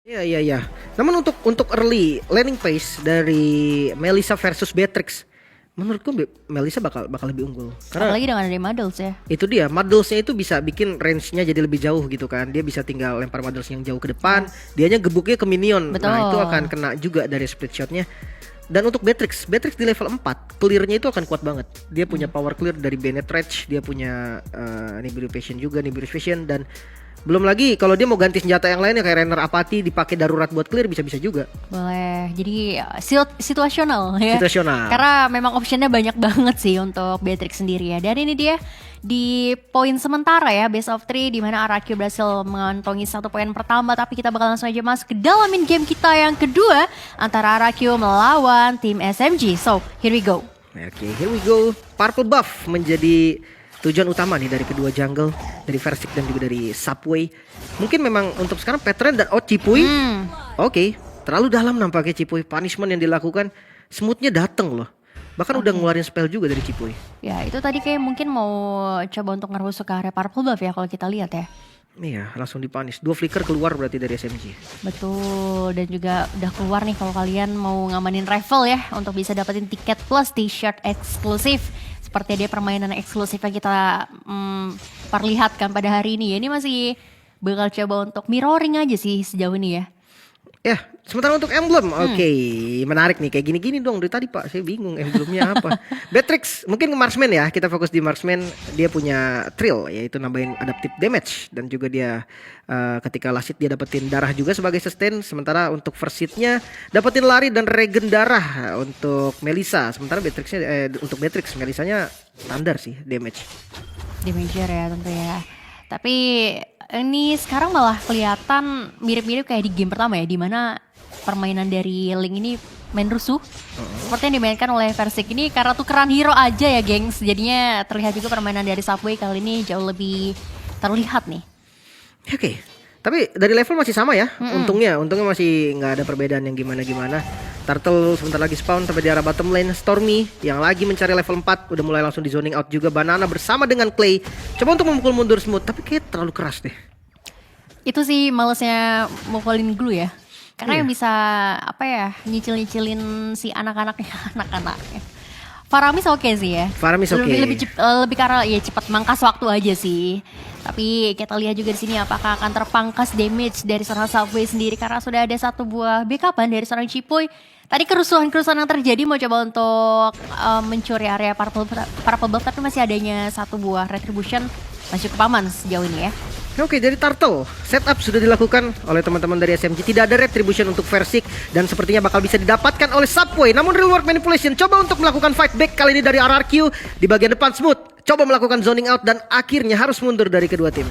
Iya iya iya. Namun untuk early landing phase dari Melissa versus Beatrix, menurutku Melissa bakal lebih unggul. Karena Apalagi dengan ada Muddles ya. itu dia, Muddles-nya itu bisa bikin range-nya jadi lebih jauh gitu kan. Dia bisa tinggal lempar Muddles yang jauh ke depan, dianya gebuknya ke minion. Betul. Nah, itu akan kena juga dari split shot-nya. Dan untuk Beatrix di level 4, clear-nya itu akan kuat banget. Dia punya power clear dari Bennett Rage, dia punya Nibirification juga, Nibirification, dan belum lagi kalau dia mau ganti senjata yang lainnya kayak Renner Apathy dipakai darurat buat clear bisa-bisa juga. Boleh. Jadi situasional ya. Situasional. Karena memang optionnya banyak banget sih untuk Beatrix sendiri ya. Dan ini dia di poin sementara ya, best of 3, di mana RRQ berhasil mengantongi 1 poin pertama. Tapi kita bakal langsung aja masuk ke dalam in game kita yang kedua antara RRQ melawan tim SMG. So here we go. Oke, here we go. Purple buff menjadi tujuan utama nih dari kedua jungle, dari Versik dan juga dari Subway. Mungkin memang untuk sekarang pattern dan Cipuy. Oke, terlalu dalam nampaknya Cipuy. Punishment yang dilakukan smoothnya dateng loh. Bahkan udah ngeluarin spell juga dari Cipuy. Ya itu tadi kayak mungkin mau coba untuk ngerusuk ke area Purple buff ya kalau kita lihat ya. Iya, langsung dipunish. 2 flicker keluar berarti dari SMG. Betul, dan juga udah keluar nih kalau kalian mau ngamanin raffle ya untuk bisa dapetin tiket plus t-shirt eksklusif. Seperti dia permainan eksklusif yang kita perlihatkan pada hari ini ya. Ini masih bakal coba untuk mirroring aja sih sejauh ini ya. Ya, sementara untuk emblem, oke, menarik nih. Kayak gini-gini dong dari tadi Pak, saya bingung emblemnya apa. Beatrix, mungkin marksman ya, kita fokus di marksman. Dia punya trill, yaitu nambahin adaptive damage. Dan juga dia ketika last hit dia dapetin darah juga sebagai sustain. Sementara untuk first hitnya dapetin lari dan regen darah untuk Melissa. Sementara Beatrixnya, untuk Beatrix, Melissanya standar sih damage. Damager ya tentu ya. Tapi ini sekarang malah kelihatan mirip-mirip kayak di game pertama ya, dimana permainan dari Link ini main rusuh seperti yang dimainkan oleh Versik ini karena tukeran hero aja ya gengs. Jadinya terlihat juga permainan dari Subway kali ini jauh lebih terlihat nih. Oke, tapi dari level masih sama ya. Untungnya masih nggak ada perbedaan yang gimana-gimana. Turtle sebentar lagi spawn sampai di arah bottom lane. Stormy yang lagi mencari level 4 udah mulai langsung di zoning out juga. Banana bersama dengan Clay coba untuk memukul mundur smooth, tapi kayak terlalu keras deh. Itu sih malesnya mukulin glue ya. Karena yang bisa apa ya, nyicil-nyicilin si anak-anaknya anak-anaknya. Faramis oke sih ya. Faramis oke. Lebih karena ya cepat mangkas waktu aja sih. Tapi kita lihat juga di sini apakah akan terpangkas damage dari seorang Subway sendiri karena sudah ada satu buah backupan dari seorang Cipuy. Tadi kerusuhan-kerusuhan yang terjadi mau coba untuk mencuri area purple buff, tapi masih adanya satu buah retribution masih cukup aman sejauh ini ya. Oke, jadi Turtle setup sudah dilakukan oleh teman-teman dari SMG. Tidak ada retribution untuk Versik dan sepertinya bakal bisa didapatkan oleh Subway. Namun real world manipulation coba untuk melakukan fight back kali ini dari RRQ di bagian depan smooth. Coba melakukan zoning out dan akhirnya harus mundur dari kedua tim.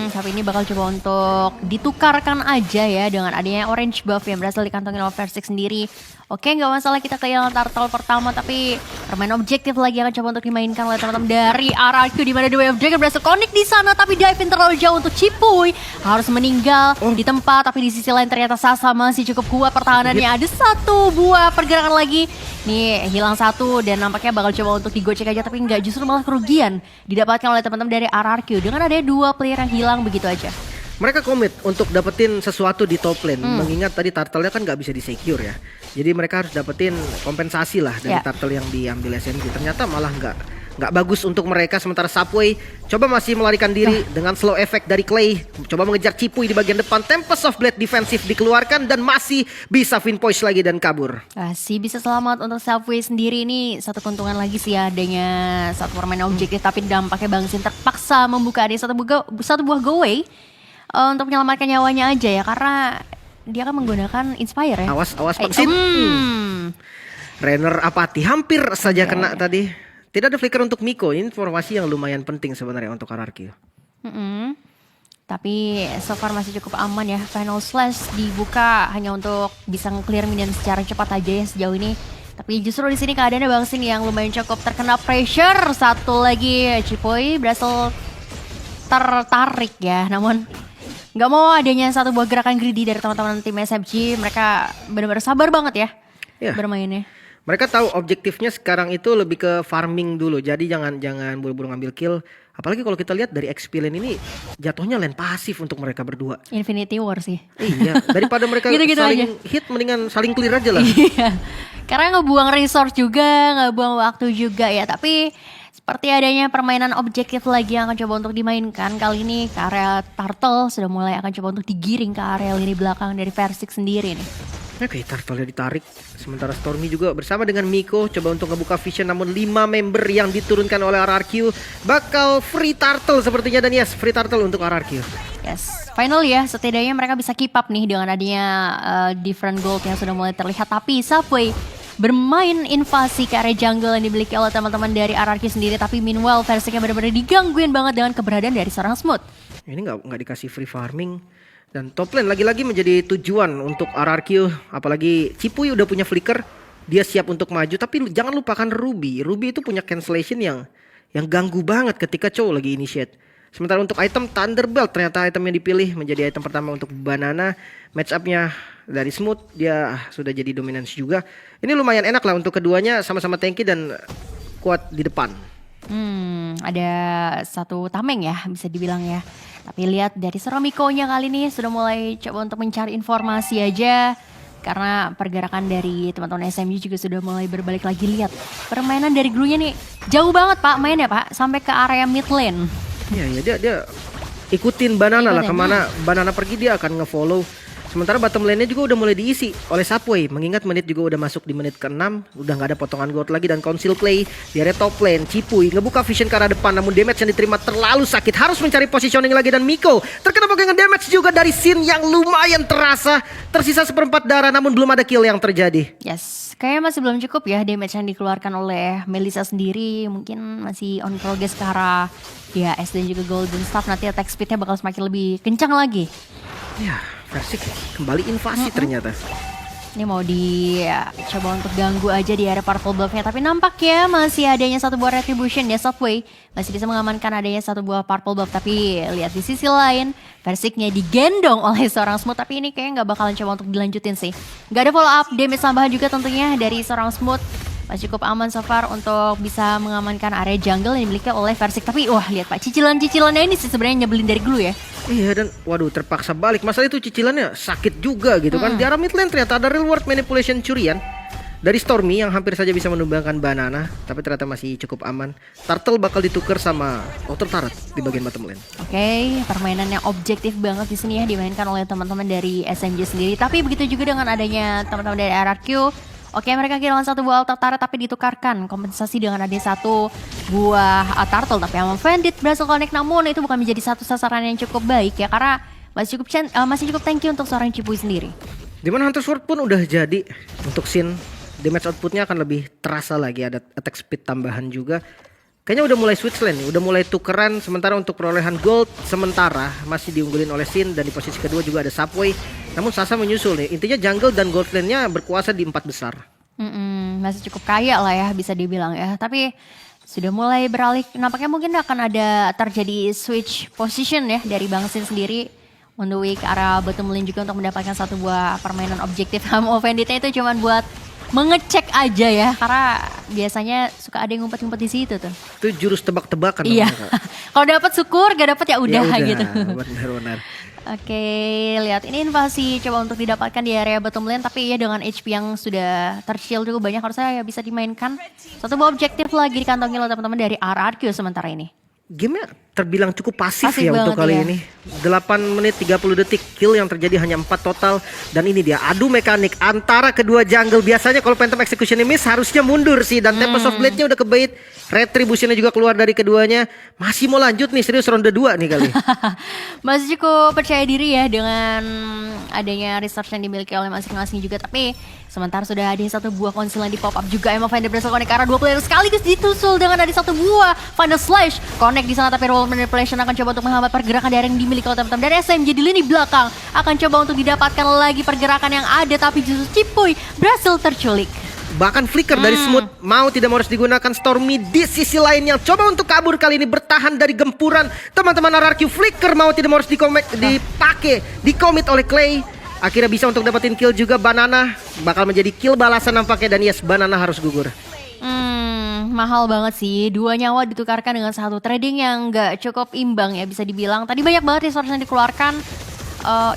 Tapi ini bakal coba untuk ditukarkan aja ya dengan adanya orange buff yang berhasil dikantongin oleh Versik sendiri. Oke, nggak masalah kita kehilangan Turtle pertama, tapi permain objektif lagi akan coba untuk dimainkan oleh teman-teman dari RRQ di mana The Way of Dragon berhasil connect di sana, tapi dive-in terlalu jauh untuk Cipuy harus meninggal di tempat. Tapi di sisi lain ternyata Sasa masih cukup kuat pertahanannya. Ada satu buah pergerakan lagi. Nih hilang satu dan nampaknya bakal coba untuk digocek aja, tapi nggak, justru malah kerugian didapatkan oleh teman-teman dari RRQ dengan ada dua player yang hilang begitu aja. Mereka komit untuk dapetin sesuatu di top lane. Mengingat tadi turtle-nya kan nggak bisa di-secure ya. Jadi mereka harus dapetin kompensasi lah dari turtle yang diambil SMG. Ternyata malah nggak bagus untuk mereka. Sementara Subway coba masih melarikan diri dengan slow effect dari Clay. Coba mengejar Cipuy di bagian depan. Tempest of Blade defensif dikeluarkan dan masih bisa pinpoint lagi dan kabur. Masih bisa selamat untuk Subway sendiri. Ini satu keuntungan lagi sih adanya satu permainan objektif, tapi dampaknya Bang Sin terpaksa membuka ada satu buah go away untuk menyelamatkan nyawanya aja ya, karena dia kan menggunakan Inspire ya. Awas Bang Sin. Renner Apathy hampir saja kena tadi. Tidak ada flicker untuk Miko. Ini informasi yang lumayan penting sebenarnya untuk RRQ. Tapi so far masih cukup aman ya. Final Slash dibuka hanya untuk bisa nge-clear minion secara cepat aja ya sejauh ini. Tapi justru di sini keadaannya Bang Sin yang lumayan cukup terkena pressure. Satu lagi Cipuy berhasil tertarik ya, namun nggak mau adanya satu buah gerakan greedy dari teman-teman tim SMG. Mereka benar-benar sabar banget ya bermainnya. Mereka tahu objektifnya sekarang itu lebih ke farming dulu. Jadi jangan buru-buru ngambil kill. Apalagi kalau kita lihat dari XP lane ini jatuhnya lane pasif untuk mereka berdua. Infinity War sih. Iya, daripada mereka Gitu-gitu saling aja. hit mendingan saling clear aja lah. Iya. Karena ngebuang resource juga, ngebuang waktu juga ya. Tapi seperti adanya permainan objektif lagi yang akan coba untuk dimainkan. Kali ini ke area Turtle sudah mulai akan coba untuk digiring ke area lini belakang dari Versik sendiri nih. Oke, Turtle ditarik. Sementara Stormy juga bersama dengan Miko coba untuk ngebuka vision, namun 5 member yang diturunkan oleh RRQ bakal free Turtle sepertinya. Dan yes, free Turtle untuk RRQ. Yes, finally ya, setidaknya mereka bisa keep up nih dengan adanya different gold yang sudah mulai terlihat. Tapi Subway bermain invasi ke area jungle yang dimiliki oleh teman-teman dari RRQ sendiri. Tapi meanwhile Versiknya benar-benar digangguin banget dengan keberadaan dari seorang Smooth. Ini nggak dikasih free farming. Dan top lane lagi-lagi menjadi tujuan untuk RRQ. Apalagi Cipuy udah punya flicker, dia siap untuk maju. Tapi jangan lupakan Ruby. Ruby itu punya cancellation yang ganggu banget ketika Chow lagi initiate. Sementara untuk item Thunderbelt, ternyata item yang dipilih menjadi item pertama untuk Banana. Match up-nya dari Smooth, dia sudah jadi dominance juga. Ini lumayan enak lah untuk keduanya, sama-sama tanky dan kuat di depan. Ada satu tameng ya bisa dibilang ya. Tapi lihat dari seorang Miko-nya kali ini sudah mulai coba untuk mencari informasi aja. Karena pergerakan dari teman-teman SMG juga sudah mulai berbalik lagi. Lihat permainan dari Gru-nya nih jauh banget Pak mainnya Pak, sampai ke area mid lane. Iya, dia ikutin Banana lah, kemana Banana pergi dia akan ngefollow. Sementara bottom lane-nya juga udah mulai diisi oleh Subway. Mengingat menit juga udah masuk di menit ke-6. Udah gak ada potongan gold lagi dan Council Clay di area top lane. Cipuy ngebuka vision ke arah depan, namun damage yang diterima terlalu sakit. Harus mencari positioning lagi dan Miko terkena bagian damage juga dari Sin yang lumayan terasa. Tersisa seperempat darah namun belum ada kill yang terjadi. Yes, kayaknya masih belum cukup ya damage yang dikeluarkan oleh Melissa sendiri. Mungkin masih on progress ke arah ya S dan juga Golden Staff. Nanti attack speednya bakal semakin lebih kencang lagi. Ya, Versik kembali invasi ternyata. Ini mau dicoba untuk ganggu aja di area purple buff-nya. Tapi nampaknya masih adanya satu buah retribution ya. Subway masih bisa mengamankan adanya satu buah purple buff. Tapi lihat di sisi lain Versiknya digendong oleh seorang Smooth. Tapi ini kayaknya gak bakalan coba untuk dilanjutin sih. Gak ada follow up damage tambahan juga tentunya dari seorang Smooth. Masih cukup aman so far untuk bisa mengamankan area jungle yang dimiliki oleh Versik. Tapi wah lihat Pak, cicilan-cicilannya ini sih sebenarnya nyebelin dari Glue ya. Iya, dan waduh terpaksa balik. Masalah itu cicilannya sakit juga gitu kan. Di arah mid lane ternyata ada reward manipulation curian dari Stormy yang hampir saja bisa menumbangkan Banana. Tapi ternyata masih cukup aman. Turtle bakal ditukar sama Outer Turret di bagian bottom lane. Oke, permainan yang objektif banget di sini ya dimainkan oleh teman-teman dari SMG sendiri. Tapi begitu juga dengan adanya teman-teman dari RRQ. Oke, mereka kehilangan satu buah Outer Turret tapi ditukarkan kompensasi dengan adanya satu buah Turtle. Tapi yang Vendit berhasil connect, namun itu bukan menjadi satu sasaran yang cukup baik ya, karena masih cukup tanky untuk seorang Cipuy sendiri. Dimana Hunter Sword pun udah jadi untuk Sin. Damage outputnya akan lebih terasa lagi, ada attack speed tambahan juga. Kayaknya udah mulai switch lane, udah mulai tukeran. Sementara untuk perolehan gold sementara masih diunggulin oleh Sin. Dan di posisi kedua juga ada Subway. Namun Sasa menyusul nih. Intinya jungle dan gold lane-nya berkuasa di 4 besar. Masih cukup kaya lah ya bisa dibilang ya. Tapi sudah mulai beralih. Nampaknya mungkin akan ada terjadi switch position ya dari Bang Sin sendiri. On the way ke arah bottom lane juga untuk mendapatkan satu buah permainan objektif. Mau Venditnya itu cuma buat mengecek aja ya, karena biasanya suka ada yang ngumpet-ngumpet di situ tuh. Itu jurus tebak-tebakan. Iya. Kalau dapat syukur, gak dapat ya udah gitu. Benar-benar. Oke, lihat ini invasi coba untuk didapatkan di area bottom lane, tapi ya dengan HP yang sudah tercil cukup banyak harusnya ya bisa dimainkan. Satu buah objektif lagi dikantongi oleh teman-teman dari RRQ sementara ini. Gamenya terbilang cukup pasif ya banget untuk kali ya. ini. 8 menit 30 detik, kill yang terjadi hanya 4 total. Dan ini dia adu mekanik antara kedua jungle. Biasanya kalau Phantom Execution miss harusnya mundur sih. Dan Tempest of Blade-nya udah kebait. Retribution-nya juga keluar dari keduanya. Masih mau lanjut nih, serius ronde 2 nih kali. Masih cukup percaya diri ya dengan adanya research yang dimiliki oleh masing-masing juga. Tapi sementara sudah ada satu buah konsil yang di pop up juga. Emma Finder berhasil connect ke arah 2 player sekaligus ditusul dengan ada satu buah Final Slash. Connect di sana tapi roll manipulation akan coba untuk menghambat pergerakan dari yang dimiliki oleh teman-teman dari SMG di lini belakang. Akan coba untuk didapatkan lagi pergerakan yang ada, tapi justru Cipuy berhasil terculik. Bahkan flicker dari Smooth mau tidak mau harus digunakan. Stormy di sisi lain yang coba untuk kabur kali ini bertahan dari gempuran teman-teman RRQ. Flicker mau tidak mau harus dipakai, dikomit oleh Clay. Akhirnya bisa untuk dapetin kill juga. Banana bakal menjadi kill balasan nampaknya. Dan yes, Banana harus gugur. Mahal banget sih. 2 nyawa ditukarkan dengan 1 trading yang gak cukup imbang ya bisa dibilang. Tadi banyak banget resource yang dikeluarkan.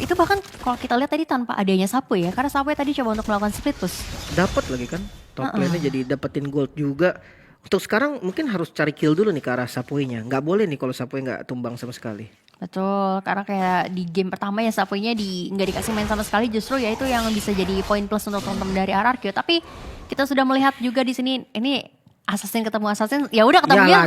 Itu bahkan kalau kita lihat tadi tanpa adanya Sapu ya. Karena Sapu tadi coba untuk melakukan split push. Dapat lagi kan. Top lane-nya jadi dapetin gold juga. Untuk sekarang mungkin harus cari kill dulu nih ke arah Sapui-nya. Nggak boleh nih kalau Sapui nggak tumbang sama sekali. Betul, karena kayak di game pertama ya Sapui-nya nggak dikasih main sama sekali, justru ya itu yang bisa jadi poin plus untuk teman-teman dari RRQ. Tapi kita sudah melihat juga di sini ini Assassin ketemu Assassin, ya udah ketemunya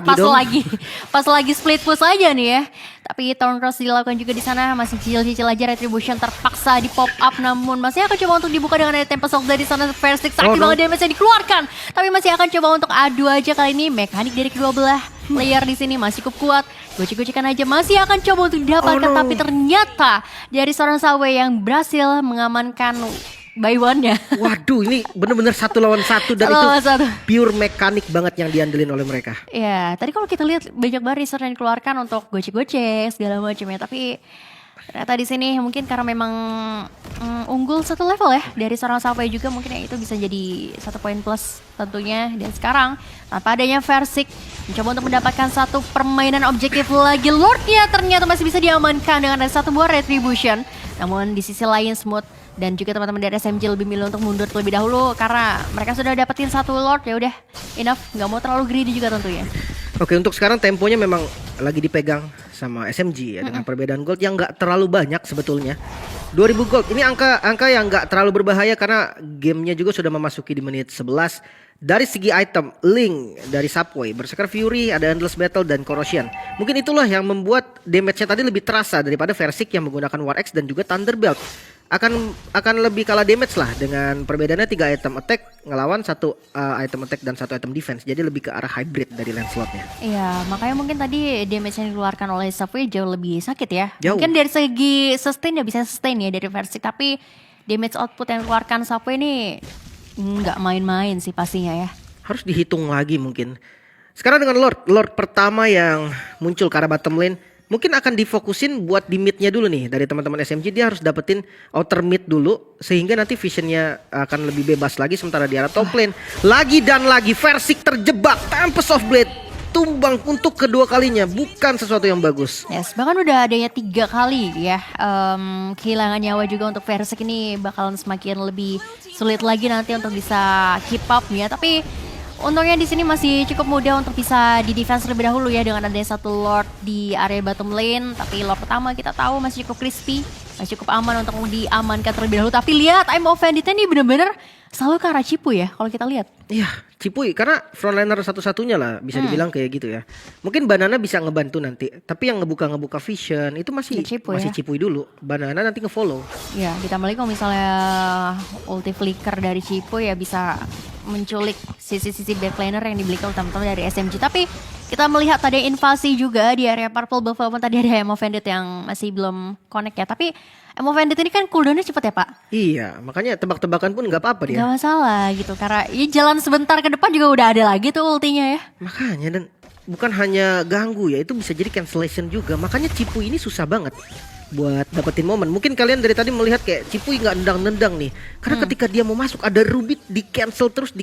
pas lagi split push aja nih ya. Tapi Turn Cross dilakukan juga di sana, masih cicil-cicil aja Retribution terpaksa di pop up, namun masih akan coba untuk dibuka dengan ada Tempest of dari sana. First Stick sakit banget damage yang dikeluarkan, tapi masih akan coba untuk adu aja kali ini. Mekanik dari kedua belah player di sini masih cukup kuat, gocek-gocekan aja masih akan coba untuk didapatkan, tapi ternyata dari seorang Sawe yang berhasil mengamankan by one-nya. Waduh, ini bener-bener 1 lawan 1 dan itu pure mekanik banget yang diandelin oleh mereka. Ya, tadi kalau kita lihat banyak banget resource yang dikeluarkan untuk gocek-gocek segala macam ya, tapi ternyata di sini mungkin karena memang unggul 1 level ya dari seorang Sawe juga, mungkin ya itu bisa jadi 1 poin plus tentunya. Dan sekarang tanpa adanya Versik mencoba untuk mendapatkan 1 permainan objektif lagi. Lordnya ternyata masih bisa diamankan dengan ada 1 buah Retribution. Namun di sisi lain Smooth dan juga teman-teman dari SMG lebih milih untuk mundur terlebih dahulu karena mereka sudah dapetin 1 Lord. Ya udah enough, nggak mau terlalu greedy juga tentunya. Oke, untuk sekarang temponya memang lagi dipegang sama SMG ya, dengan perbedaan gold yang nggak terlalu banyak sebetulnya. 2000 gold ini angka yang nggak terlalu berbahaya karena gamenya juga sudah memasuki di menit 11. Dari segi item, Link dari Subway, Berserker Fury, ada Endless Battle dan Corrosion. Mungkin itulah yang membuat damage-nya tadi lebih terasa daripada Versik yang menggunakan War X dan juga Thunderbelt. Akan lebih kalah damage lah dengan perbedaannya 3 item attack ngelawan 1 item attack dan 1 item defense. Jadi lebih ke arah hybrid dari Lancelot-nya. Iya, makanya mungkin tadi damage yang dikeluarkan oleh Subway jauh lebih sakit ya. Jauh. Mungkin dari segi sustain ya bisa sustain ya dari Versik, tapi damage output yang dikeluarkan Subway ini nggak main-main sih pastinya ya. Harus dihitung lagi mungkin. Sekarang dengan Lord pertama yang muncul ke arah bottom lane, mungkin akan difokusin buat di midnya dulu nih. Dari teman-teman SMG dia harus dapetin outer mid dulu, sehingga nanti visionnya akan lebih bebas lagi. Sementara di arah top lane lagi dan lagi Versik terjebak, Tempest of Blade tumbang untuk kedua kalinya, bukan sesuatu yang bagus. Yes, bahkan udah adanya 3 kali ya kehilangan nyawa juga untuk Versik ini bakalan semakin lebih sulit lagi nanti untuk bisa keep up ya. Tapi untungnya di sini masih cukup mudah untuk bisa di defense terlebih dahulu ya dengan adanya 1 Lord di area bottom lane. Tapi Lord pertama kita tahu masih cukup crispy, masih cukup aman untuk diamankan terlebih dahulu. Tapi lihat I'm offended ini bener-bener selalu ke arah Cipu ya kalau kita lihat. Iya, Cipuy karena frontliner satu-satunya lah bisa dibilang kayak gitu ya. Mungkin Banana bisa ngebantu nanti, tapi yang ngebuka Vision itu masih Cipuy dulu. Banana nanti ngefollow. Ya, ditambah lagi kalau misalnya ulti flicker dari Cipuy ya bisa menculik sisi-sisi backliner yang dimiliki oleh teman-teman dari SMG. Tapi kita melihat tadi invasi juga di area Purple Buff, walaupun tadi ada Emo Bandit yang masih belum connect ya. Tapi Emo Bandit ini kan cooldownnya cepet ya Pak? Iya, makanya tebak-tebakan pun gak apa-apa dia. Gak masalah gitu, karena ya jalan sebentar ke depan juga udah ada lagi tuh ultinya ya. Makanya, dan bukan hanya ganggu ya, itu bisa jadi cancellation juga. Makanya Cipuy ini susah banget buat dapetin momen. Mungkin kalian dari tadi melihat kayak Cipuy gak nendang-nendang nih. Karena ketika dia mau masuk ada Ruby di cancel terus.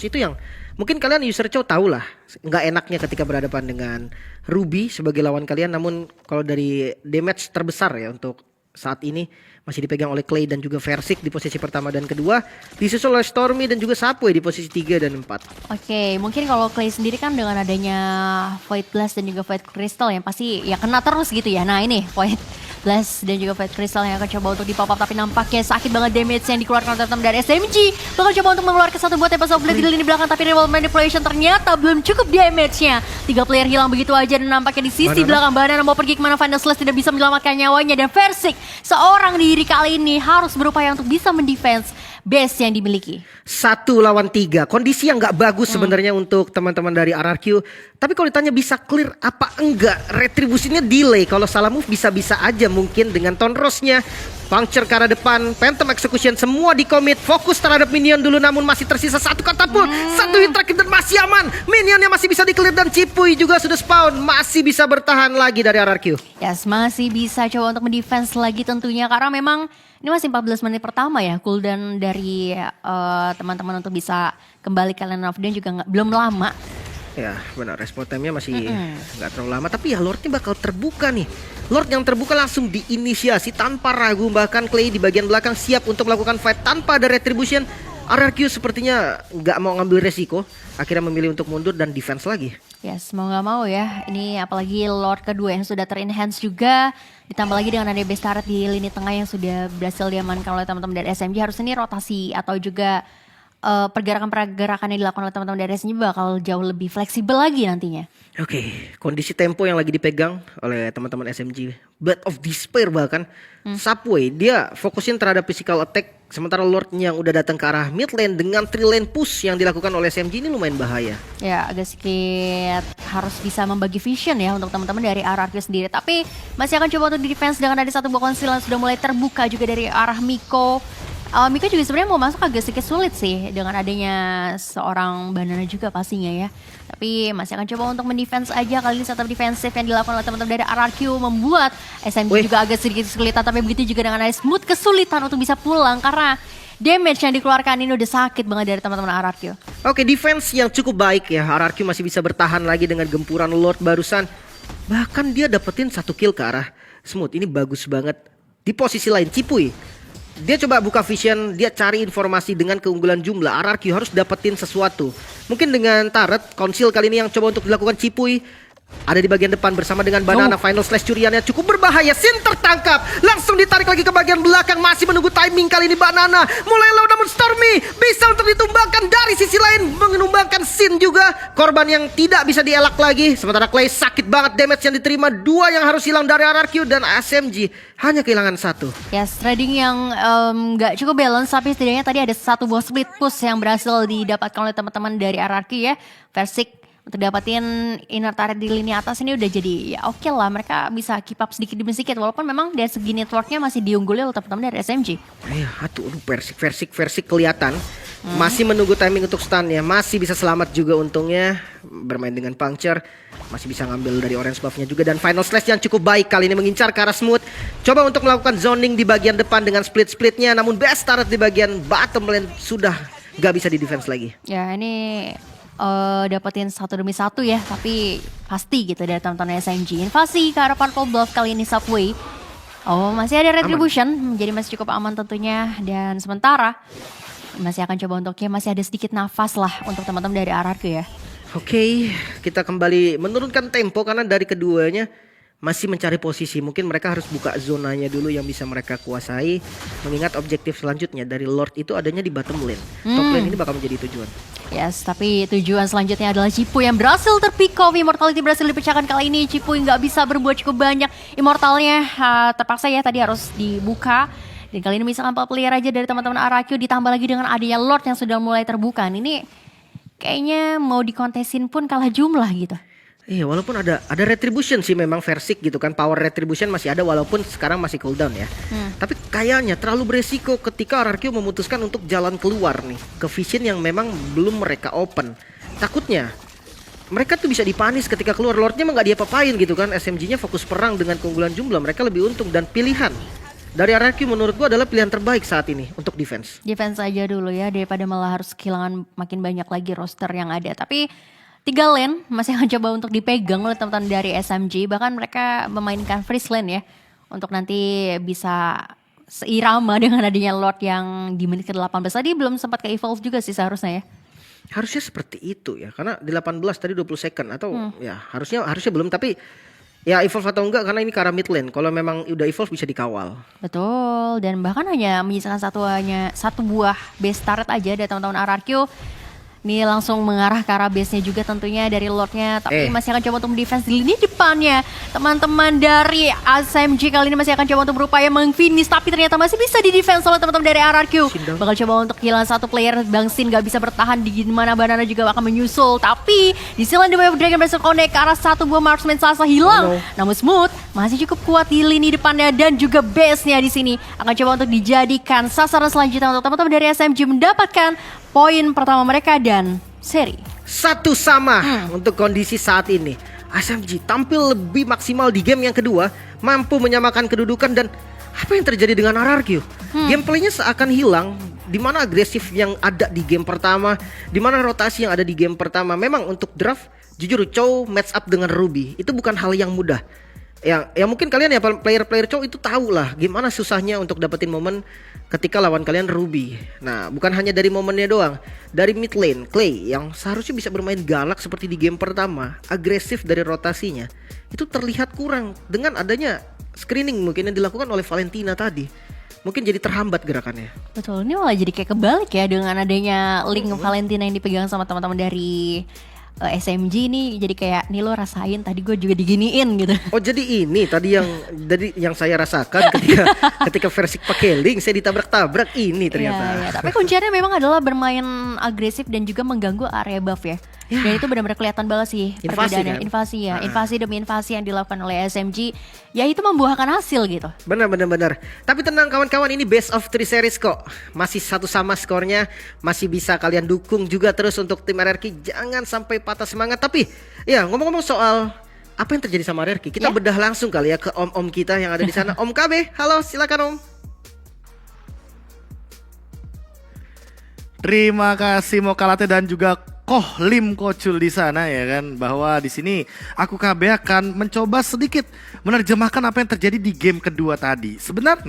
Itu yang mungkin kalian user Chow tahu lah gak enaknya ketika berhadapan dengan Ruby sebagai lawan kalian. Namun kalau dari damage terbesar ya untuk saat ini masih dipegang oleh Clay dan juga Versik di posisi pertama dan kedua, disusul oleh Stormy dan juga Sapui di posisi 3 dan 4. Oke, mungkin kalau Clay sendiri kan dengan adanya Void Blast dan juga Void Crystal yang pasti ya kena terus gitu ya. Nah ini Void Blast dan juga Void Crystal yang akan coba untuk di-pop up, tapi nampaknya sakit banget damage yang dikeluarkan oleh teman dari SMG. Bakal coba untuk mengeluarkan 1 buat Tempest of Blade di lini belakang, tapi Rival Manipulation ternyata belum cukup damage-nya. 3 player hilang begitu aja dan nampaknya di sisi belakang Banana mau pergi kemana, Final Slash tidak bisa menyelamatkan nyawanya, dan Versik seorang diri kali ini harus berupaya untuk bisa mendefense base yang dimiliki. 1 lawan 3, kondisi yang gak bagus sebenarnya untuk teman-teman dari RRQ. Tapi kalau ditanya bisa clear apa enggak, retribusinya delay. Kalau salah move bisa-bisa aja mungkin dengan Tonrosnya. Puncture ke arah depan, Phantom Execution semua di commit, fokus terhadap minion dulu, namun masih tersisa 1 katapult, 1 hit terakhir dan masih aman. Minionnya masih bisa di-clear dan Cipuy juga sudah spawn, masih bisa bertahan lagi dari RRQ. Yes, masih bisa coba untuk mendefense lagi tentunya, karena memang Ini masih 14 menit pertama ya, cooldown dari teman-teman untuk bisa kembali ke lane of dan juga belum lama. Ya benar, respon time-nya masih nggak terlalu lama. Tapi ya Lordnya bakal terbuka nih. Lord yang terbuka langsung diinisiasi tanpa ragu. Bahkan Clay di bagian belakang siap untuk melakukan fight tanpa ada retribution. RRQ sepertinya nggak mau ngambil resiko. Akhirnya memilih untuk mundur dan defense lagi. Yes, mau nggak mau ya. Ini apalagi Lord kedua yang sudah ter-enhance juga. Ditambah lagi dengan ada base turret di lini tengah yang sudah berhasil diamankan oleh teman-teman dari SMG. Harus ini rotasi atau juga pergerakan-pergerakan yang dilakukan oleh teman-teman dari SMG bakal jauh lebih fleksibel lagi nantinya. Oke, kondisi tempo yang lagi dipegang oleh teman-teman SMG, Blood of Despair bahkan. Subway dia fokusin terhadap physical attack, sementara Lordnya yang udah datang ke arah mid lane dengan 3 lane push yang dilakukan oleh SMG ini lumayan bahaya. Ya agak sedikit harus bisa membagi vision ya untuk teman-teman dari RRQ sendiri. Tapi masih akan coba untuk di defense dengan ada satu buah konsil yang sudah mulai terbuka juga dari arah Miko. Miko juga sebenarnya mau masuk agak sedikit sulit sih dengan adanya seorang Banana juga pastinya ya. Tapi masih akan coba untuk mendefense aja. Kali ini setup defensif yang dilakukan oleh teman-teman dari RRQ membuat SMG juga agak sedikit kesulitan. Tapi begitu juga dengan ada Smooth kesulitan untuk bisa pulang karena damage yang dikeluarkan ini udah sakit banget dari teman-teman RRQ. Oke, defense yang cukup baik ya. RRQ masih bisa bertahan lagi dengan gempuran Lord barusan. Bahkan dia dapetin 1 kill ke arah Smooth. Ini bagus banget. Di posisi lain Cipuy, dia coba buka vision, dia cari informasi dengan keunggulan jumlah. RRQ harus dapetin sesuatu. Mungkin dengan turret, konsil kali ini yang coba untuk dilakukan Cipuy. Ada di bagian depan bersama dengan Banana. Final slash curiannya cukup berbahaya. Sin tertangkap, langsung ditarik lagi ke bagian belakang. Masih menunggu timing kali ini Banana. Mulai low namun Stormy bisa untuk ditumbangkan. Dari sisi lain menumbangkan Sin juga. Korban yang tidak bisa dielak lagi. Sementara Clay sakit banget damage yang diterima. 2 yang harus hilang dari RRQ dan SMG hanya kehilangan 1. Yes, trading yang gak cukup balance, tapi setidaknya tadi ada satu buah split push yang berhasil didapatkan oleh teman-teman dari RRQ ya. Versik untuk dapatin inner turret di lini atas ini udah jadi ya oke lah, mereka bisa keep up sedikit demi sedikit walaupun memang dari segi networknya masih diungguli oleh teman-teman dari SMG. Versik kelihatan masih menunggu timing untuk stun ya. Masih bisa selamat juga untungnya, bermain dengan puncture. Masih bisa ngambil dari orange buffnya juga. Dan final slash yang cukup baik kali ini mengincar ke arah Smooth. Coba untuk melakukan zoning di bagian depan dengan split-splitnya. Namun best turret di bagian bottom lane sudah gak bisa di defense lagi. Ya ini dapetin 1 demi 1 ya, tapi pasti gitu dari teman-teman SMG. Invasi ke arah Purple Bluff kali ini Subway. Masih ada retribution, jadi masih cukup aman tentunya. Dan sementara masih akan coba untuk masih ada sedikit nafas lah untuk teman-teman dari RRQ ya. Oke, kita kembali menurunkan tempo karena dari keduanya masih mencari posisi. Mungkin mereka harus buka zonanya dulu yang bisa mereka kuasai. Mengingat objektif selanjutnya dari Lord itu adanya di bottom lane. Top lane ini bakal menjadi tujuan. Yes, tapi tujuan selanjutnya adalah Cipuy yang berhasil terpick off. Immortality berhasil dipecahkan kali ini. Cipuy nggak bisa berbuat cukup banyak. Immortalnya terpaksa ya tadi harus dibuka. Dan kali ini misalkan 4 player aja dari teman-teman RRQ ditambah lagi dengan adanya Lord yang sudah mulai terbuka. Ini kayaknya mau dikontesin pun kalah jumlah gitu. Iya, walaupun ada retribution sih memang Versik gitu kan. Power retribution masih ada walaupun sekarang masih cooldown ya. Tapi kayaknya terlalu beresiko ketika RRQ memutuskan untuk jalan keluar nih ke vision yang memang belum mereka open. Takutnya mereka tuh bisa dipanis ketika keluar. Lordnya emang gak diapa-apain gitu kan. SMG-nya fokus perang dengan keunggulan jumlah. Mereka lebih untung dan pilihan dari RRQ menurut gua adalah pilihan terbaik saat ini untuk defense. Defense aja dulu ya daripada malah harus kehilangan makin banyak lagi roster yang ada. Tapi 3 lane masih akan coba untuk dipegang oleh teman-teman dari SMG. Bahkan mereka memainkan freeze lane ya. Untuk nanti bisa seirama dengan adanya Lord yang di menit ke-18. Tadi belum sempat ke evolve juga sih seharusnya ya. Harusnya seperti itu ya. Karena di 18 tadi 20 second atau ya harusnya belum. Tapi ya evolve atau enggak karena ini ke arah mid lane. Kalau memang udah evolve bisa dikawal. Betul. Dan bahkan hanya menyisakan satu buah base turret aja dari teman-teman RRQ. Ini langsung mengarah ke arah base-nya juga tentunya dari Lordnya. Tapi masih akan coba untuk defense di lini depannya. Teman-teman dari SMG kali ini masih akan coba untuk berupaya meng-finish. Tapi ternyata masih bisa di defense oleh teman-teman dari RRQ. Bakal coba untuk kehilangan 1 player. Bang Sin gak bisa bertahan di mana Banana juga akan menyusul. Tapi di sisi lain The Way of Dragon berhasil connect ke arah 1 buah marksman Sasa hilang. Namun Smooth masih cukup kuat di lini depannya dan juga base-nya di sini. Akan coba untuk dijadikan sasaran selanjutnya untuk teman-teman dari SMG mendapatkan poin pertama mereka dan seri 1-1 untuk kondisi saat ini. SMG tampil lebih maksimal di game yang kedua, mampu menyamakan kedudukan dan apa yang terjadi dengan RRQ? Gameplaynya seakan hilang. Di mana agresif yang ada di game pertama, di mana rotasi yang ada di game pertama. Memang untuk draft, jujur Chow match up dengan Ruby itu bukan hal yang mudah. Ya mungkin kalian ya player-player Chow itu tahu lah gimana susahnya untuk dapetin momen ketika lawan kalian Ruby. Nah, bukan hanya dari momennya doang, dari mid lane Clay yang seharusnya bisa bermain galak seperti di game pertama, agresif dari rotasinya, itu terlihat kurang dengan adanya screening mungkin yang dilakukan oleh Valentina tadi. Mungkin jadi terhambat gerakannya. Betul, ini malah jadi kayak kebalik ya dengan adanya link Valentina yang dipegang sama teman-teman dari SMG nih, jadi kayak nih lo rasain tadi gue juga diginiin gitu. Oh jadi ini tadi yang saya rasakan ketika versi pakai link saya ditabrak-tabrak ini ternyata. Iya, tapi kuncinya memang adalah bermain agresif dan juga mengganggu area buff ya. Dan itu benar-benar kelihatan banget sih perbedaannya. Kan? Invasi demi invasi yang dilakukan oleh SMG, ya itu membuahkan hasil gitu. Benar. Tapi tenang kawan-kawan, ini best of 3 series kok. Masih satu sama skornya, masih bisa kalian dukung juga terus untuk tim RRQ. Jangan sampai patah semangat. Tapi ya ngomong-ngomong soal apa yang terjadi sama RRQ, kita bedah langsung kali ya ke om-om kita yang ada di sana. Om KB, halo, silakan Om. Terima kasih Mokalate dan juga Kohlim Kocul di sana ya kan, bahwa di sini aku KB akan mencoba sedikit menerjemahkan apa yang terjadi di game kedua tadi. Sebenarnya